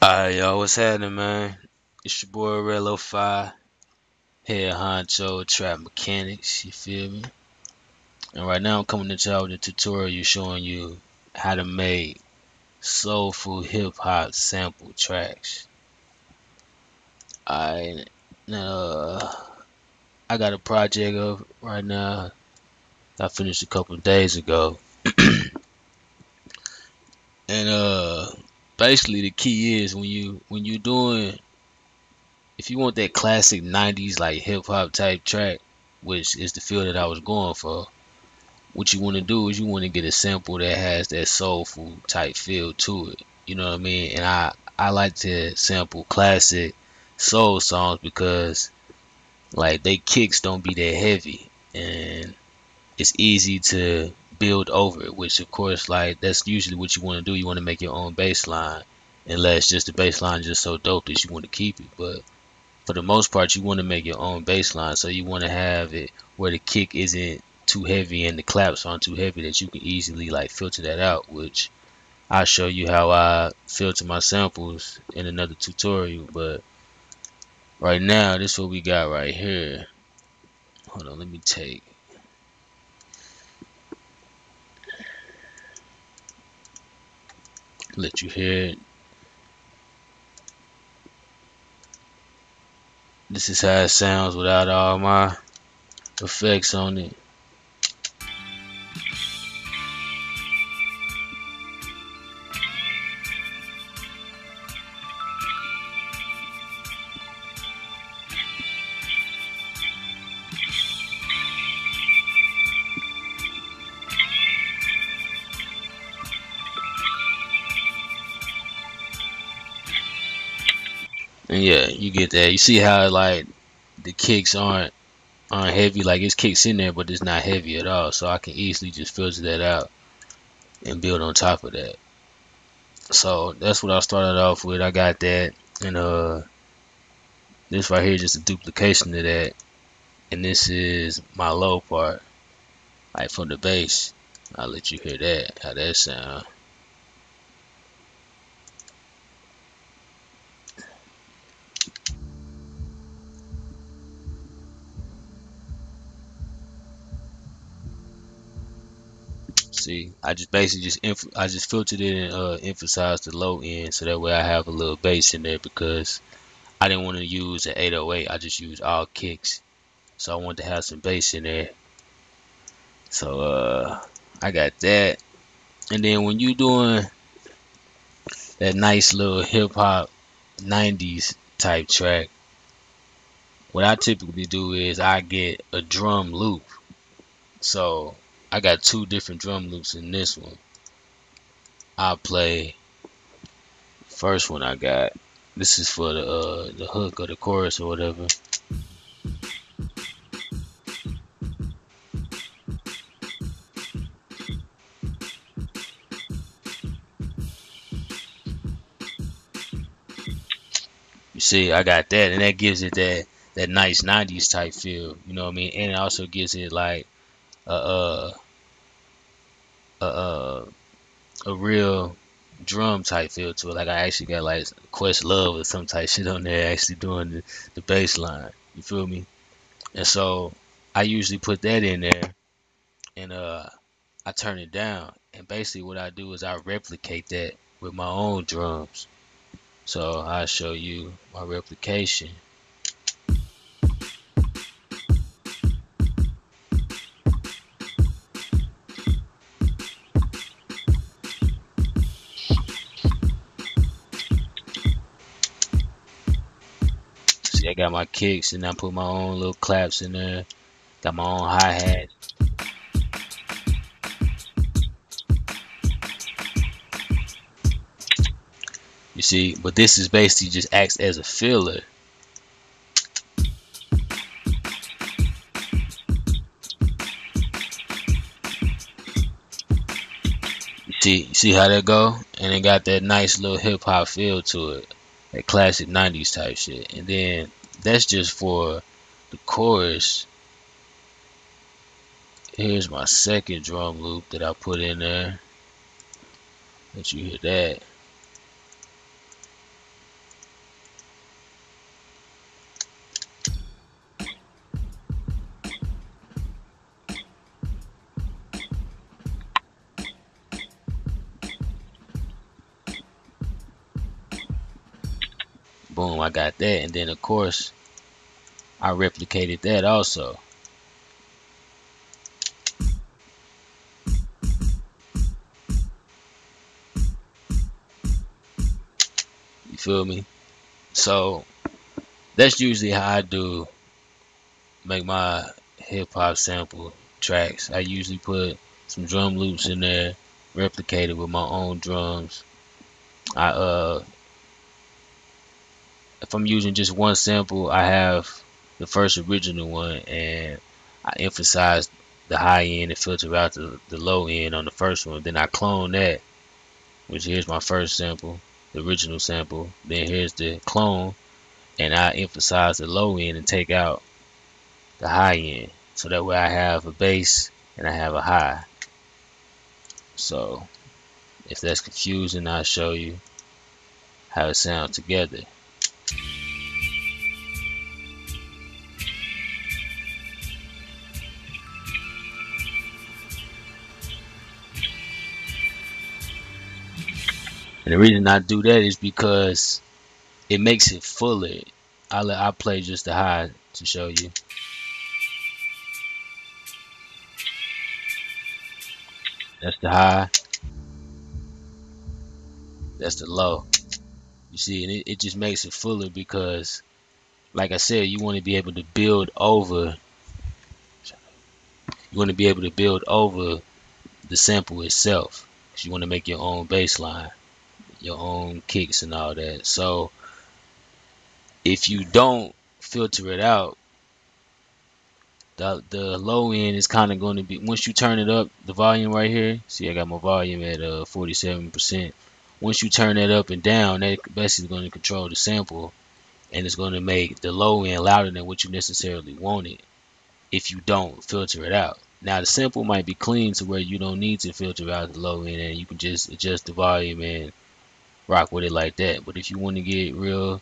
Alright, y'all, what's happening, man? It's your boy Rello 5, head honcho trap mechanics, you feel me? And right now I'm coming to y'all with a tutorial showing you how to make soulful hip hop sample tracks. Alright, now I got a project up right now I finished a couple of days ago. And basically the key is when you doing, if you want that classic 90s like hip hop type track, which is the feel that I was going for, what you want to do is you want to get a sample that has that soulful type feel to it. You know what I mean? And I like to sample classic soul songs because like they kicks don't be that heavy and it's easy to build over it, which of course like that's usually what you want to do. You want to make your own bass line unless just the bass line is just so dope that you want to keep it. But for the most part, you want to make your own bass line, so you want to have it where the kick isn't too heavy and the claps aren't too heavy, that you can easily like filter that out, which I'll show you how I filter my samples in another tutorial. But right now, this is what we got right here. Hold on, let me let you hear it. This is how it sounds without all my effects on it. And yeah, you get that. You see how like the kicks aren't heavy, like it's kicks in there, but it's not heavy at all. So I can easily just filter that out and build on top of that. So that's what I started off with. I got that, and this right here is just a duplication of that, and this is my low part, like from the bass. I'll let you hear that, how that sound. See, I just basically I just filtered it and emphasized the low end, so that way I have a little bass in there because I didn't want to use an 808. I just used all kicks, so I wanted to have some bass in there. So I got that, and then when you doing that nice little hip hop 90s type track, what I typically do is I get a drum loop. So I got two different drum loops in this one. I'll play first one I got. This is for the hook or the chorus or whatever. You see, I got that, and that gives it that nice 90s type feel. You know what I mean? And it also gives it like a a a, a real drum type feel to it. Like I actually got like Questlove or some type shit on there actually doing the bass line. You feel me? And so I usually put that in there and I turn it down. And basically what I do is I replicate that with my own drums. So I'll show you my replication. See, I got my kicks and I put my own little claps in there. Got my own hi-hat. You see, but this is basically just acts as a filler. You see how that go? And it got that nice little hip hop feel to it. That classic 90s type shit. And then that's just for the chorus. Here's my second drum loop that I put in there. Let you hear that. Boom, I got that. And then of course I replicated that also. You feel me? So that's usually how I do make my hip hop sample tracks. I usually put some drum loops in there, replicate it with my own drums. I if I'm using just one sample, I have the first original one and I emphasize the high end and filter out the low end on the first one. Then I clone that, which here's my first sample, the original sample. Then here's the clone, and I emphasize the low end and take out the high end. So that way I have a bass and I have a high. So if that's confusing, I'll show you how it sounds together. And the reason I do that is because it makes it fuller. I play just the high to show you. That's the high. That's the low. You see, and it just makes it fuller because, like I said, you want to be able to build over. You want to be able to build over the sample itself. 'Cause you want to make your own bass line, your own kicks, and all that. So if you don't filter it out, the low end is kind of going to be, once you turn it up, the volume right here, see I got my volume at 47%. Once you turn that up and down, that basically going to control the sample, and it's going to make the low end louder than what you necessarily wanted if you don't filter it out. Now the sample might be clean to where you don't need to filter out the low end, and you can just adjust the volume and rock with it like that. But if you want to get real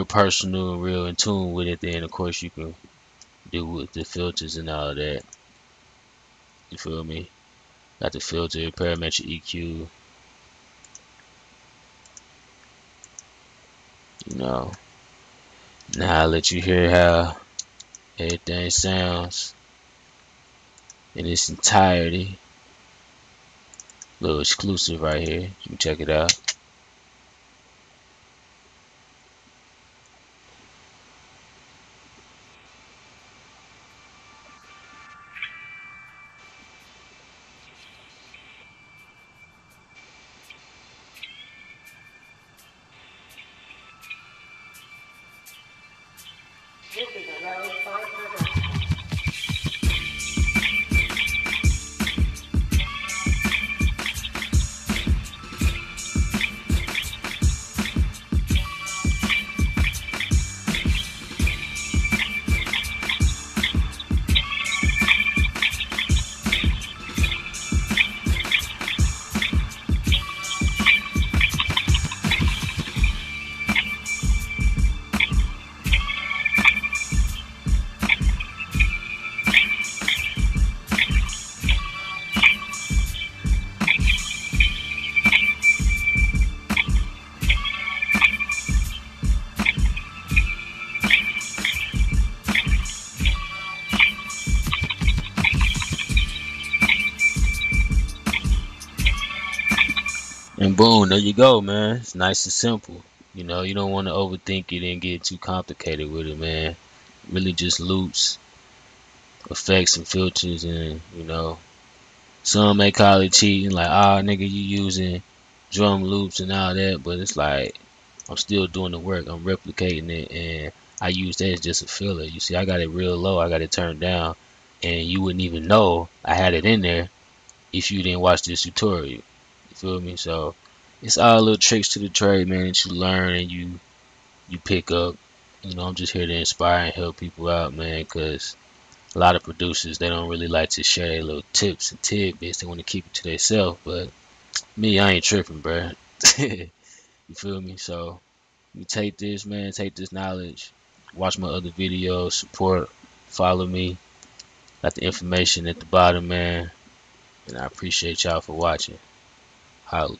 personal and real in tune with it, then of course you can do with the filters and all that. You feel me? Got the filter, parametric EQ, you know. Now I'll let you hear how everything sounds in its entirety. Little exclusive right here. You can check it out. This is a Rose 5 production. And boom, there you go, man. It's nice and simple. You know, you don't want to overthink it and get too complicated with it, man. Really just loops, effects, and filters, and you know, some may call it cheating, like, ah, nigga, you using drum loops and all that, but it's like I'm still doing the work. I'm replicating it, and I use that as just a filler. You see, I got it real low. I got it turned down, and you wouldn't even know I had it in there if you didn't watch this tutorial. You feel me? So it's all little tricks to the trade, man, that you learn and you pick up. You know, I'm just here to inspire and help people out, man, because a lot of producers, they don't really like to share their little tips and tidbits. They want to keep it to themselves. But me, I ain't tripping, bruh. You feel me? So you take this, man, take this knowledge, watch my other videos, support, follow me. Got the information at the bottom, man. And I appreciate y'all for watching. Holla.